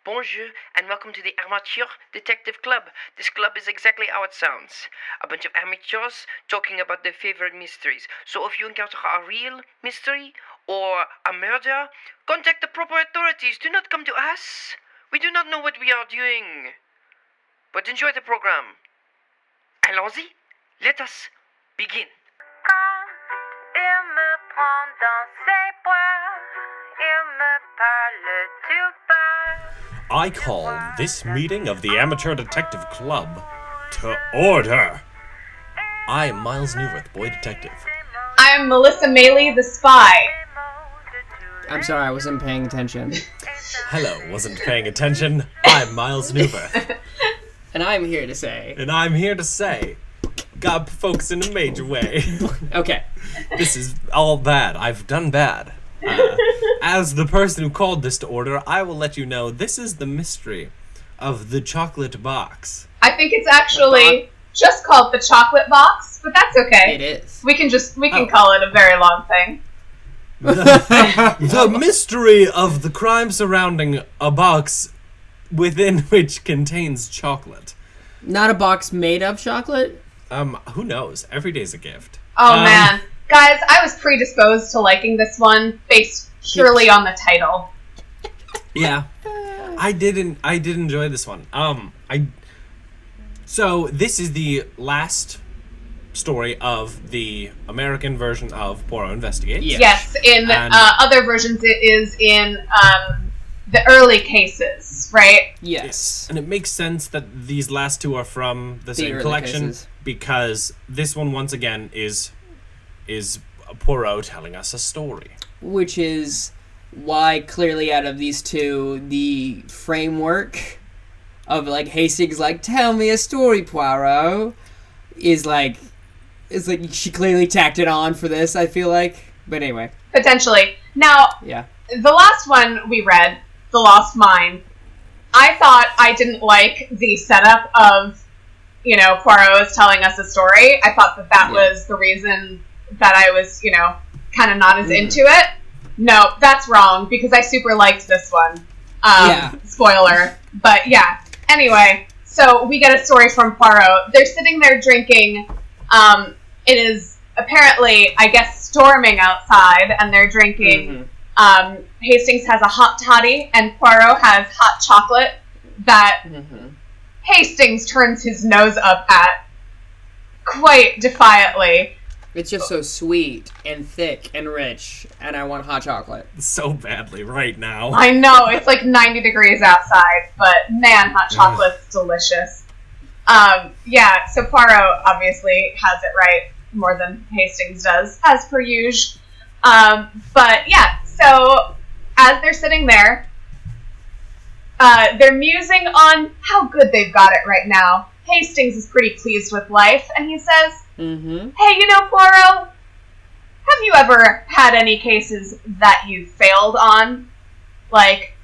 Bonjour, and welcome to the Amateur Detective Club. This club is exactly how it sounds. A bunch of amateurs talking about their favorite mysteries. So if you encounter a real mystery or a murder, contact the proper authorities. Do not come to us. We do not know what we are doing. But enjoy the program. Allons-y, let us begin. Quand il me prend dans ses bras, il me parle tout bas. I call this meeting of the Amateur Detective Club to order. I am Miles Neuvirth, boy detective. I'm Melissa Meli, the spy. I'm sorry, I wasn't paying attention. Hello, wasn't paying attention. I'm Miles Neuvirth. And I'm here to say... And I'm here to say, God folks in a major way. Okay. This is all bad. I've done bad. As the person who called this to order, I will let you know this is the mystery of the chocolate box. I think it's actually just called the chocolate box, but that's okay. It is. We can call it a very long thing. The mystery of the crime surrounding a box within which contains chocolate. Not a box made of chocolate? Who knows? Every day's a gift. Oh man. Guys, I was predisposed to liking this one based purely on the title. Yeah. I did enjoy this one. So this is the last story of the American version of Poirot Investigates. Yeah. Yes, in other versions it is in the early cases, right? Yes. And it makes sense that these last two are from the same early collection cases. because this one once again is Poirot telling us a story. Which is why clearly out of these two, the framework of like Hastings like, tell me a story, Poirot, is like she clearly tacked it on for this, I feel like. But anyway. Potentially. Now, Yeah. the last one we read, The Lost Mine, I thought I didn't like the setup of, Poirot is telling us a story. I thought that was the reason that I was, kind of not as into it. No, that's wrong, because I super liked this one. Spoiler. But yeah. Anyway, so we get a story from Poirot. They're sitting there drinking. It is apparently, I guess, storming outside, and they're drinking. Hastings has a hot toddy, and Poirot has hot chocolate that Hastings turns his nose up at quite defiantly. It's just so sweet and thick and rich, and I want hot chocolate. So badly right now. I know, it's like 90 degrees outside, but man, hot chocolate's delicious. So Poirot obviously has it right more than Hastings does, as per usual. But yeah, so as they're sitting there, they're musing on how good they've got it right now. Hastings is pretty pleased with life, and he says, hey, Poirot, have you ever had any cases that you failed on? Like,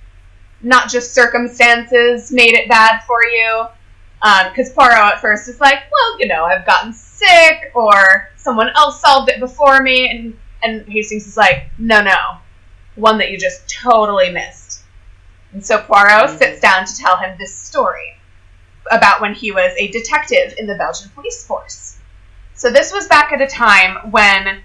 not just circumstances made it bad for you? Because Poirot at first is like, well, I've gotten sick, or someone else solved it before me, and Hastings is like, no, one that you just totally missed. And so Poirot sits down to tell him this story about when he was a detective in the Belgian police force. So this was back at a time when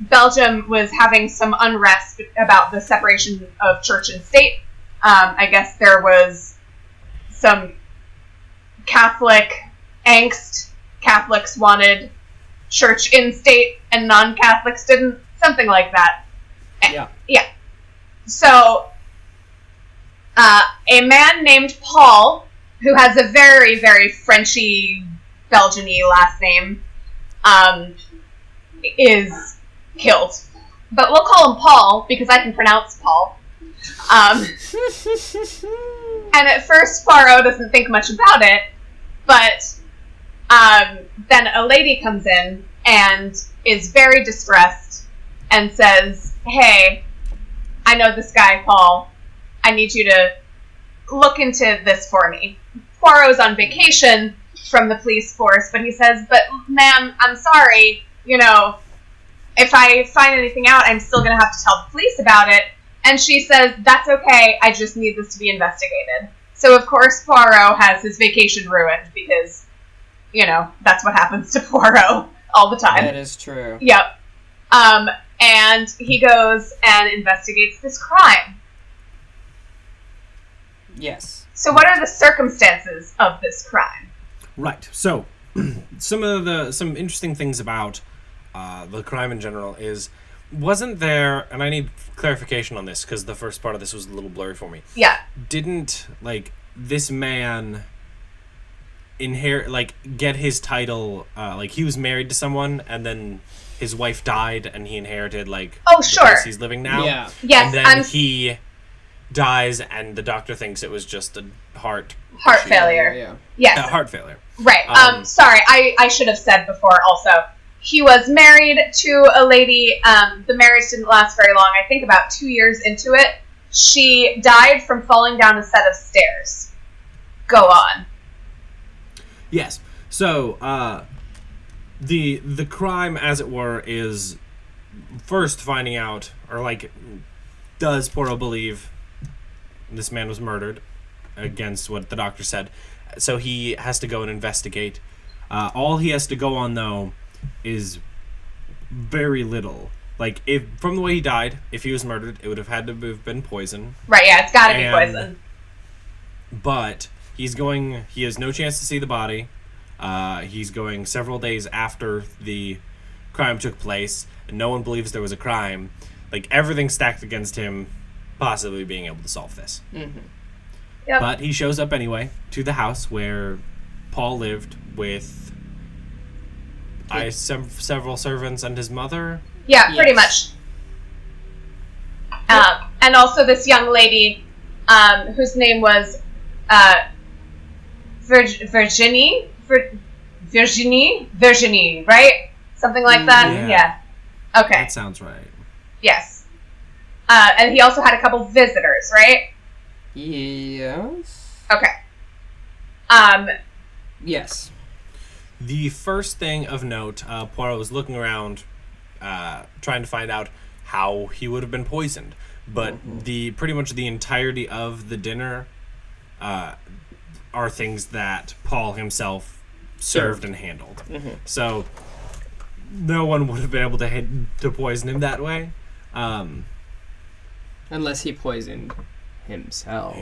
Belgium was having some unrest about the separation of church and state. I guess there was some Catholic angst. Catholics wanted church in state and non-Catholics didn't. Something like that. Yeah. Yeah. So, a man named Paul, who has a very, very Frenchy, Belgian-y last name, is killed. But we'll call him Paul, because I can pronounce Paul. And at first, Poirot doesn't think much about it, but then a lady comes in and is very distressed and says, hey, I know this guy, Paul. I need you to look into this for me. Poirot's on vacation from the police force, but he says, but ma'am, I'm sorry, if I find anything out, I'm still going to have to tell the police about it. And she says, that's okay, I just need this to be investigated. So, of course, Poirot has his vacation ruined because, that's what happens to Poirot all the time. That is true. Yep. And he goes and investigates this crime. Yes. So what are the circumstances of this crime? Right. So, some interesting things about the crime in general is, wasn't there, and I need clarification on this because the first part of this was a little blurry for me. Yeah. Didn't, this man get his title, he was married to someone and then his wife died and he inherited, oh, sure, the place he's living now? Yeah. Yes, and then he dies and the doctor thinks it was just a heart failure. Yeah. Yes. heart failure. Right. Sorry, I should have said before also. He was married to a lady. The marriage didn't last very long. I think about 2 years into it. She died from falling down a set of stairs. Go on. Yes. So, the crime, as it were, is first finding out, or does Poirot believe this man was murdered against what the doctor said? So he has to go and investigate. All he has to go on, though, is very little. If from the way he died, if he was murdered, it would have had to have been poison. Right, yeah, it's gotta be poison. But he has no chance to see the body. He's going several days after the crime took place, and no one believes there was a crime. Everything's stacked against him possibly being able to solve this. Mm-hmm. Yep. But he shows up anyway to the house where Paul lived with several servants and his mother. Yeah, pretty Yes. much. And also this young lady, whose name was Virginie, right? Something like that. Yeah. Okay. That sounds right. Yes. And he also had a couple visitors, right? Yes. Okay. Yes. The first thing of note, Poirot was looking around, trying to find out how he would have been poisoned. But pretty much the entirety of the dinner are things that Paul himself served and handled. Mm-hmm. So no one would have been able to poison him that way. Unless he poisoned himself.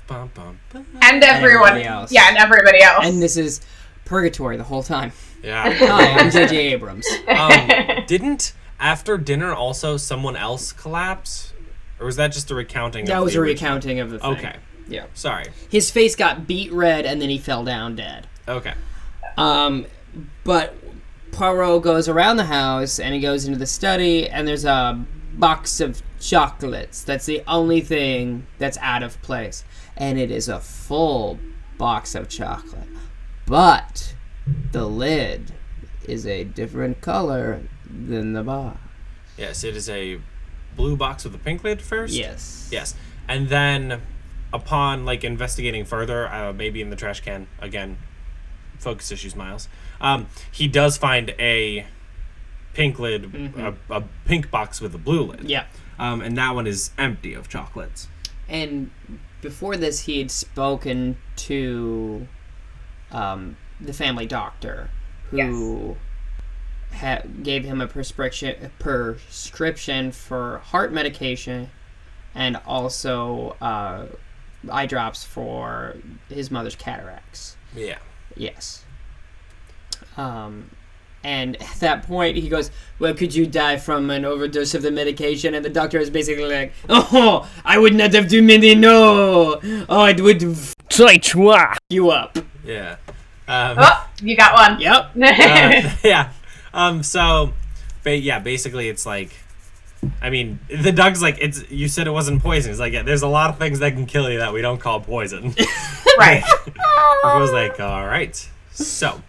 Bum, bum, bum. And everyone. everybody else. Yeah, and everybody else. And this is purgatory the whole time. Yeah. Hi, I'm J.J. Abrams. Didn't after dinner also someone else collapse? Or was that just a recounting That of was the a original? recounting of the thing. Okay. Yeah. Sorry. His face got beet red and then he fell down dead. Okay. But Poirot goes around the house and he goes into the study and there's a box of chocolates. That's the only thing that's out of place. And it is a full box of chocolate. But the lid is a different color than the box. Yes, it is a blue box with a pink lid first? Yes. Yes. And then upon investigating further, maybe in the trash can, again, focus issues, Miles, he does find a pink lid, a pink box with a blue lid. Yeah. And that one is empty of chocolates. And before this, he had spoken to the family doctor, who gave him a prescription for heart medication, and also eye drops for his mother's cataracts. Yeah. Yes. And at that point, he goes, well, could you die from an overdose of the medication? And the doctor is basically like, oh, I would not have done it, no. Oh, it would you up. Yeah. Oh, you got one. Yep. Yeah. Basically it's the dog's you said it wasn't poison. It's there's a lot of things that can kill you that we don't call poison. Right. I was all right. So,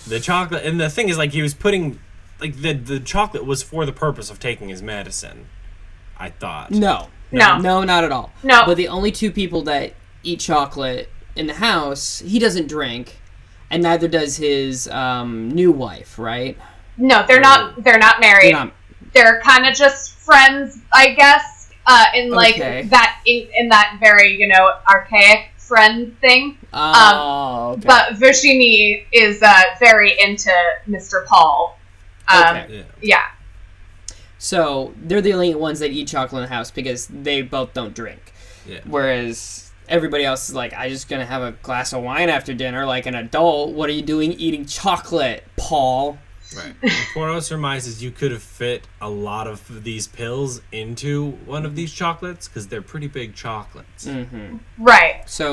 the chocolate, and the thing is, he was putting, the chocolate was for the purpose of taking his medicine, I thought. No, not at all. No. But the only two people that eat chocolate in the house, he doesn't drink, and neither does his new wife, right? No, they're not married. They're kind of just friends, I guess. in like Okay. that in that very archaic friend thing. Oh, okay. But Virginie is very into Mr. Paul. Okay. Yeah. So they're the only ones that eat chocolate in the house because they both don't drink. Yeah. Whereas everybody else is like, I'm just gonna have a glass of wine after dinner like an adult. What are you doing eating chocolate, Paul? Right. And Poirot surmises you could have fit a lot of these pills into one of these chocolates because they're pretty big chocolates. Mm-hmm. Right. So,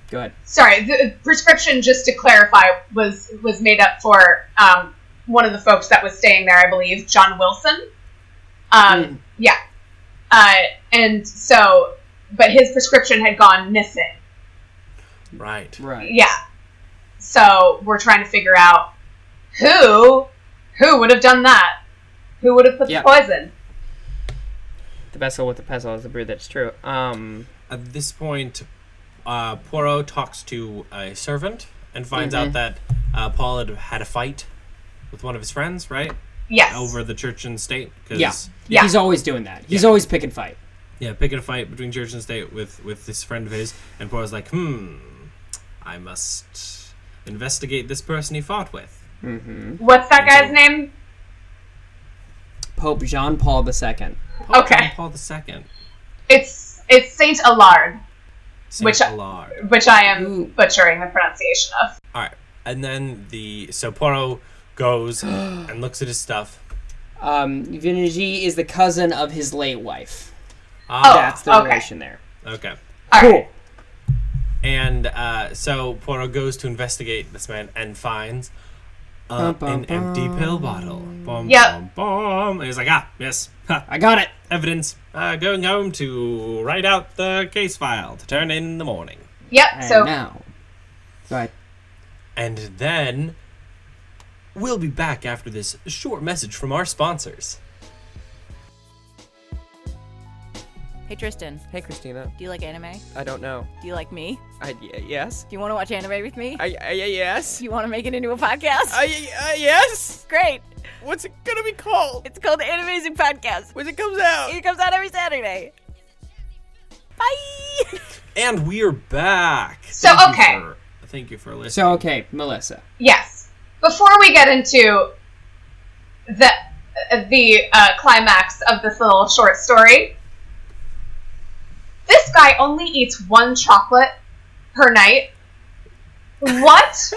go ahead. Sorry, the prescription, just to clarify, was made up for one of the folks that was staying there, I believe, John Wilson. Yeah. And so, but his prescription had gone missing. Right. Right. Yeah. So we're trying to figure out who would have done that? Who would have put the poison? The vessel with the pestle is the brew that's true. At this point, Poirot talks to a servant and finds out that Paul had a fight with one of his friends, right? Yes. Over the church and state. Yeah. Yeah. He's always doing that. He's always picking fight. Yeah, picking a fight between church and state with this friend of his. And Poirot's like, I must investigate this person he fought with. Mm-hmm. What's that guy's name? Pope Jean Paul II. Okay. Paul II. It's Saint Allard, Saint Allard. which I am butchering the pronunciation of. All right. And then so Poirot goes and looks at his stuff. Vinigi is the cousin of his late wife. That's the relation there. Okay. All Cool. right. And so Poirot goes to investigate this man and finds an empty pill bottle. Bum, Yep. bum, bum. And he's like, yes, I got it. evidence. Going home to write out the case file to turn in the morning. Yep. And So now. Go ahead. And then we'll be back after this short message from our sponsors. Hey Tristan, Hey, Christina. do you like anime? I don't know. Do you like me? Yes. Do you want to watch anime with me? Yes. Do you want to make it into a podcast? Yes. Great! What's it gonna be called? It's called the Animazing Podcast. When it comes out? It comes out every Saturday. Bye! And we're back. So, okay. Thank you for listening. So, okay, Melissa. yes, before we get into the climax of this little short story, this guy only eats one chocolate per night. What?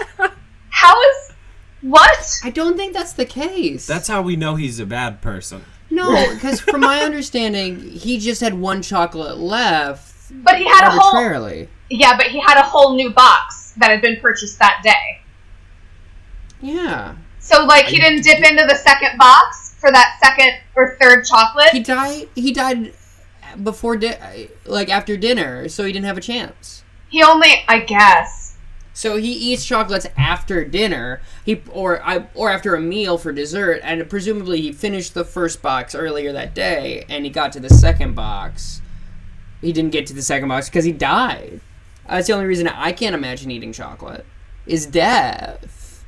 What? I don't think that's the case. That's how we know he's a bad person. No, because from my understanding, he just had one chocolate left. But he had arbitrarily. but he had a whole new box that had been purchased that day. Yeah. So, like, he didn't dip into the second box for that second or third chocolate? He died before, after dinner, so he didn't have a chance. He only, I guess. So he eats chocolates after dinner, or after a meal for dessert, and presumably he finished the first box earlier that day, and he got to the second box. He didn't get to the second box because he died. That's the only reason I can't imagine eating chocolate, is death.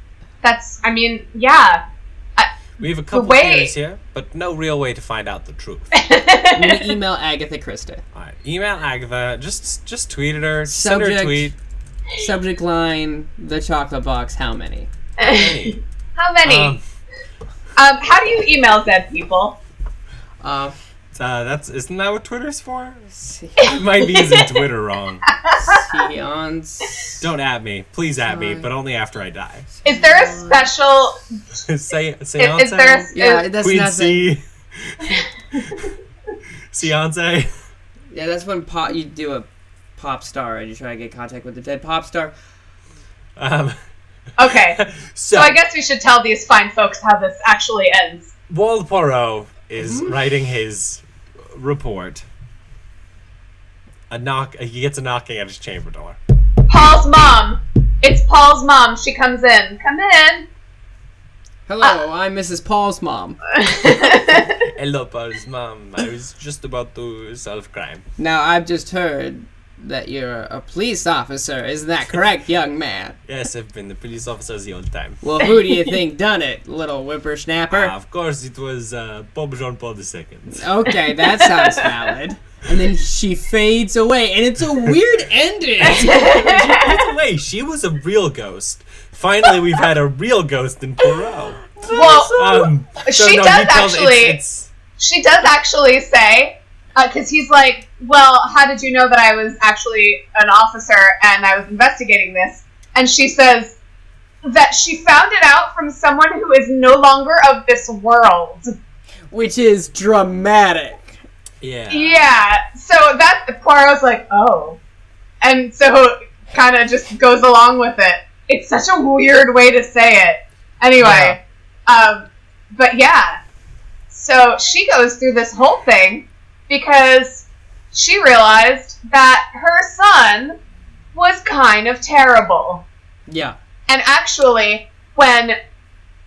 Yeah. We have a couple theories here, but no real way to find out the truth. I'm going to email Agatha Christie. All right, email Agatha. Just tweet at her. Send her a tweet. Subject line, the chocolate box, how many? How many? How do you email dead people? Isn't that what Twitter's for? I might be using Twitter wrong. Don't at me. Please at me, but only after I die. Is there a special... Seance? Is there that's Queen nothing. C. Seance? Yeah, that's when you do a pop star and you try to get contact with the dead pop star. Okay. So I guess we should tell these fine folks how this actually ends. While Poirot is writing his report, he gets a knocking at his chamber door. Paul's mom. It's Paul's mom. She comes in. Come in. Hello, I'm Mrs. Paul's mom. Hello, Paul's mom. I was just about to solve crime. Now, I've just heard that you're a police officer. Isn't that correct, young man? Yes, I've been the police officer the whole time. Well, who do you think done it, little whippersnapper? Of course, it was Pope Jean Paul II. Okay, that sounds valid. And then she fades away, and it's a weird ending. By the way, she was a real ghost. Finally, we've had a real ghost in Poirot. Well, she does actually. It's She does actually say, because he's like, well, how did you know that I was actually an officer and I was investigating this? And she says that she found it out from someone who is no longer of this world. Which is dramatic. yeah. Yeah, so that Poirot's like, oh. And so kind of just goes along with it. It's such a weird way to say it. Anyway, but yeah. So she goes through this whole thing because she realized that her son was kind of terrible. Yeah. And actually, when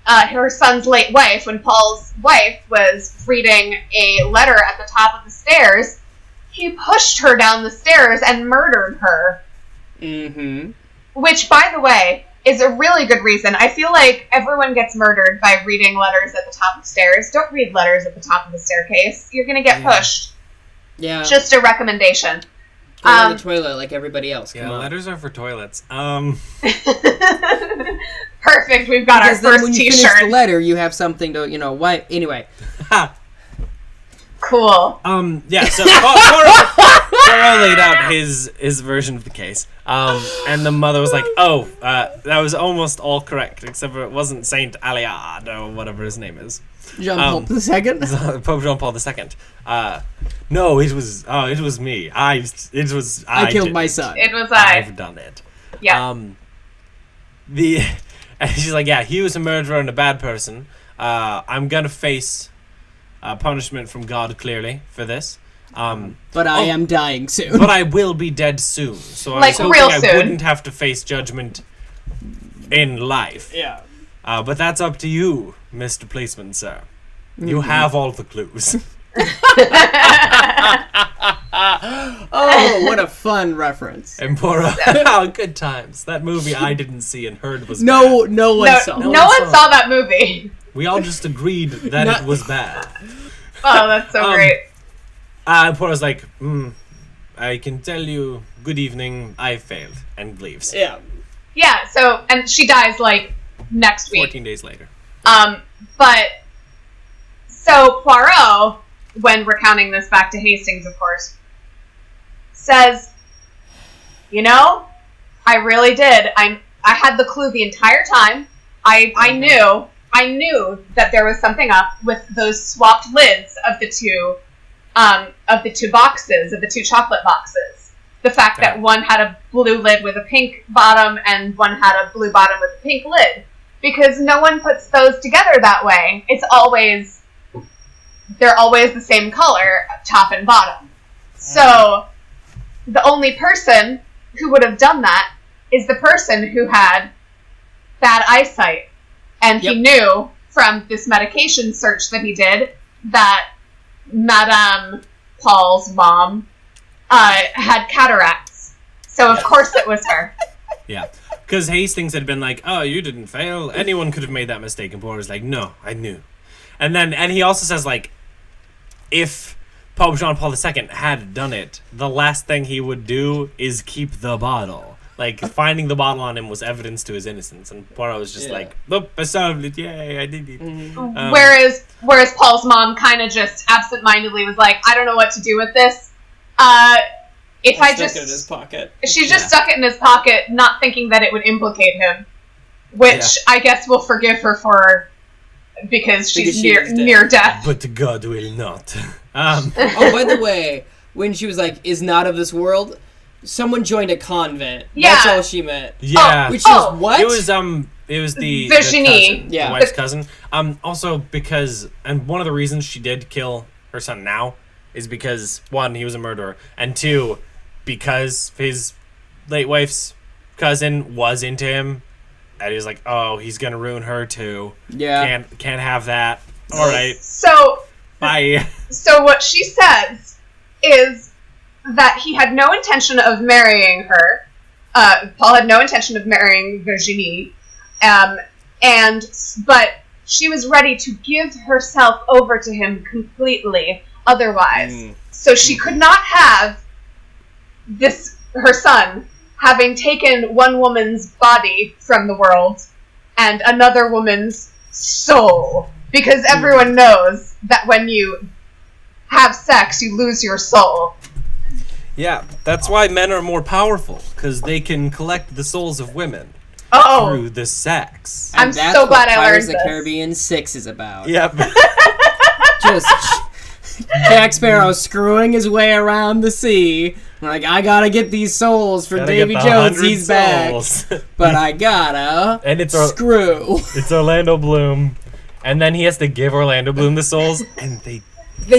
her son's late wife, when Paul's wife was reading a letter at the top of the stairs, he pushed her down the stairs and murdered her. Mm-hmm. Which, by the way, is a really good reason. I feel like everyone gets murdered by reading letters at the top of the stairs. Don't read letters at the top of the staircase. You're going to get pushed. Yeah. Just a recommendation. Go on the toilet like everybody else. Come Yeah, on. letters are for toilets. Perfect. We've got Because our then first when you t-shirt. finish the letter, you have something to, wipe. Anyway. Cool. Yeah, so Poirot laid out his version of the case. And the mother was like, oh, that was almost all correct, except for it wasn't Saint Aliad or whatever his name is. Jean-Paul II? Pope Jean Paul II. No, it was me. I killed did my it. son. It was I. I've done it. Yeah. And she's like, yeah, he was a murderer and a bad person. I'm gonna face punishment from God, clearly, for this. But I am dying soon. But I will be dead soon. So I Like, was hoping real I soon. wouldn't have to face judgment in life. Yeah. But that's up to you, Mr. Policeman, sir. You have all the clues. Oh, what a fun reference. And Poirot, oh, good times. That movie I didn't see and heard was bad. No one No, saw. no one saw that movie. We all just agreed that it was bad. Oh, that's so great. Poirot's like, I can tell you, good evening, I failed, and leaves. Yeah. Yeah, so, and she dies, like, next week. 14 days later. But, so Poirot, when recounting this back to Hastings, of course, says, I really did. I had the clue the entire time. I knew that there was something up with those swapped lids of the two boxes, of the two chocolate boxes. The fact that one had a blue lid with a pink bottom and one had a blue bottom with a pink lid. Because no one puts those together that way. They're always the same color, top and bottom. So, the only person who would have done that is the person who had bad eyesight. And he knew from this medication search that he did that Madame Paul's mom had cataracts. So, of course, it was her. Yeah. Because Hastings had been like, oh, you didn't fail. Anyone could have made that mistake. And Poirot was like, no, I knew. And he also says, like, if Pope Jean Paul II had done it, the last thing he would do is keep the bottle. Like, finding the bottle on him was evidence to his innocence. And Poirot was just like, look, I solved it. Yay, I did it. Mm-hmm. Whereas Paul's mom kind of just absentmindedly was like, I don't know what to do with this. If I just... Stuck it in his pocket. She just stuck it in his pocket, not thinking that it would implicate him. Which I guess we'll forgive her for... Because she's near death. But God will not. Oh, by the way, when she was like, is not of this world, someone joined a convent. Yeah. That's all she meant. Yeah. Which is what? It was the Virginie. cousin, Yeah. the wife's cousin. Also because, and one of the reasons she did kill her son now is because, one, he was a murderer, and two, because his late wife's cousin was into him, and he was like, oh, he's gonna ruin her too. Yeah. Can't have that. All right. So Bye. So what she says is that he had no intention of marrying her. Paul had no intention of marrying Virginie, but she was ready to give herself over to him completely. Otherwise, so she could not have her son, having taken one woman's body from the world and another woman's soul, because everyone knows that when you have sex, you lose your soul. Yeah, that's why men are more powerful, because they can collect the souls of women through the sex. I'm so glad I learned the this. Caribbean 6 is about. Yep. Just Jack Sparrow screwing his way around the sea. Like, I gotta get these souls for Davy Jones, he's back. But I gotta screw. It's Orlando Bloom. And then he has to give Orlando Bloom the souls, and they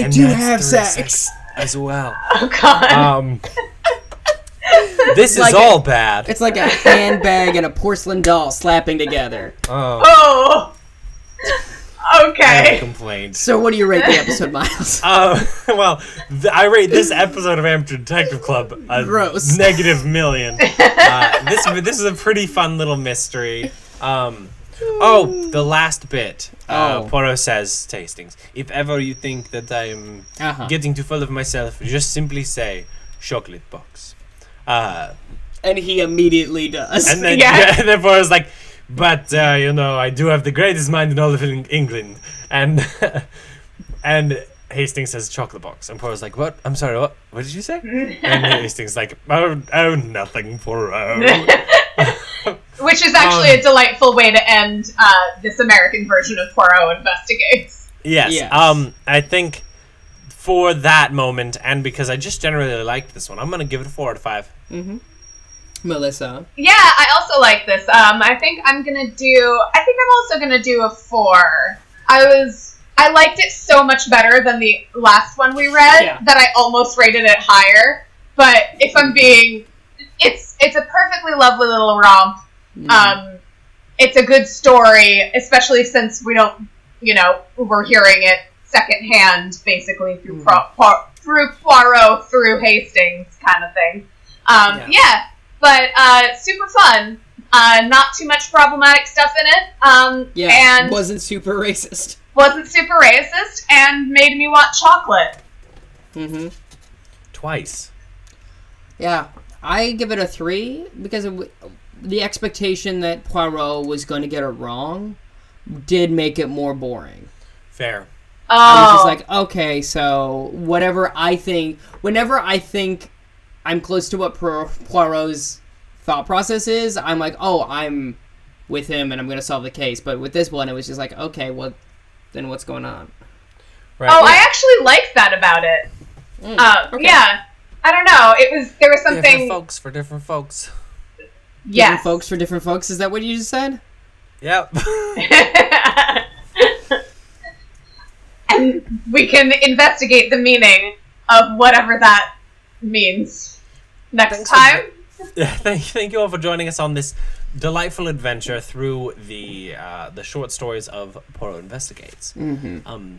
do have sex as well. Oh, God. This is all bad. It's like a handbag and a porcelain doll slapping together. Oh. Okay. I have a complaint. So what do you rate the episode, Miles? Well, I rate this episode of Amateur Detective Club a gross -1,000,000. This is a pretty fun little mystery. The last bit. Poirot says to Hastings, if ever you think that I'm getting too full of myself, just simply say chocolate box. And he immediately does. And then, and then Poirot's like, but, I do have the greatest mind in all of England. And and Hastings says chocolate box. And Poirot's like, what? I'm sorry, what? What did you say? And Hastings like, oh, nothing, Poirot. Which is actually a delightful way to end this American version of Poirot Investigates. Yes. I think for that moment, and because I just generally liked this one, I'm going to give it a 4 out of 5. Mm-hmm. Melissa? Yeah, I also like this. I think I'm also gonna do a 4. I liked it so much better than the last one we read that I almost rated it higher. But if I'm being, it's a perfectly lovely little romp. It's a good story, especially since we don't, we're hearing it secondhand, basically through Poirot, through Hastings, kind of thing. But super fun. Not too much problematic stuff in it. And wasn't super racist. And made me want chocolate. Mm-hmm. Twice. Yeah, I give it a 3 because the expectation that Poirot was going to get it wrong did make it more boring. Fair. I was just like, okay, so whenever I think I'm close to what Poirot's thought process is, I'm like, oh, I'm with him and I'm going to solve the case. But with this one, it was just like, okay, well, then what's going on? Right. I actually liked that about it. Okay. Yeah. I don't know. There was something... Different folks for different folks. Yes. Different folks for different folks? Is that what you just said? Yep. And we can investigate the meaning of whatever that means next time. Thank you all for joining us on this delightful adventure through the short stories of Poirot Investigates. Mm-hmm.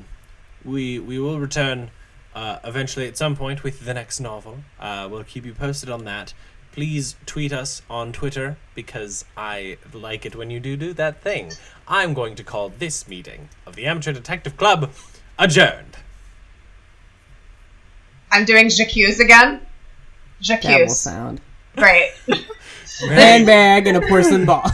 We will return eventually at some point with the next novel. We'll keep you posted on that. Please tweet us on Twitter because I like it when you do that thing. I'm going to call this meeting of the Amateur Detective Club adjourned. I'm doing j'accuse again. J'accuse. That will sound. Great. Handbag and a porcelain ball.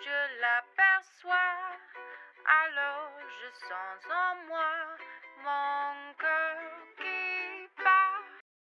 Je l'aperçois, alors je sens en moi